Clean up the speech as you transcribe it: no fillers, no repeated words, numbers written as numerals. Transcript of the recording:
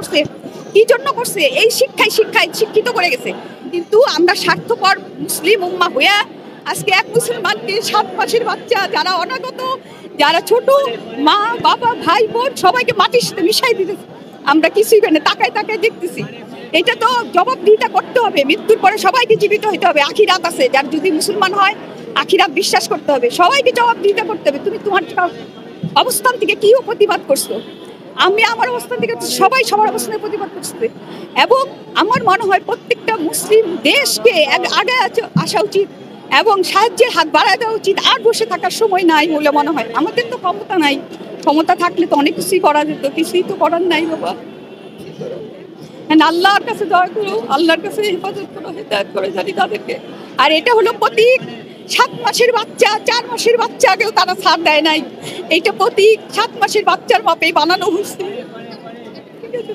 করছে, কি জন্য করছে? এই শিক্ষায় শিক্ষিত করে গেছে। কিন্তু আমরা স্বার্থপর মুসলিম উম্মাহ হইয়া আজকে এক মুসলমানকে 7 মাসের বাচ্চা, যারা অনাগত, যারা ছোট, মা বাবা ভাই বোন সবাইকে মাটির সাথে মিশাই দিতেছে। আমরা কিছুই না, তাকায় দেখতেছি। এটা তো জবাবদিহিতা করতে হবে। মৃত্যুর পরে সবাইকে জীবিত হইতে হবে। আখিরাত আছে, যার যদি মুসলমান হয় আখিরাত বিশ্বাস করতে হবে, সবাইকে জবাবদিহিতা করতে হবে। তুমি তোমার অবস্থান থেকে কি প্রতিবাদ করছো? আমি আমার অবস্থান থেকে, সবাই সবার অবস্থানে প্রতিবাদ করছে। এবং আমার মনে হয় প্রত্যেকটা মুসলিম দেশকে আগে আসা উচিত এবং সাহায্যের হাত বাড়ায় দেওয়া উচিত। আর বসে থাকার সময় নাই বলে মনে হয়। আমাদের তো ক্ষমতা নাই, ক্ষমতা থাকলে তো অনেক কিছুই করা যেত, কিছুই তো করার নাই বাবা। আল্লাহর কাছে দয়া করো, আল্লাহর কাছে হেফাজত করো, হেদায়েত করে জানি তাদেরকে। আর এটা হলো প্রতীক। 7 মাসের বাচ্চা, 4 মাসের বাচ্চাকেও তারা ছাড় দেয় নাই। এইটা প্রতীক 7 মাসের বাচ্চার মাপে বানানো হয়েছে। ঠিক আছে।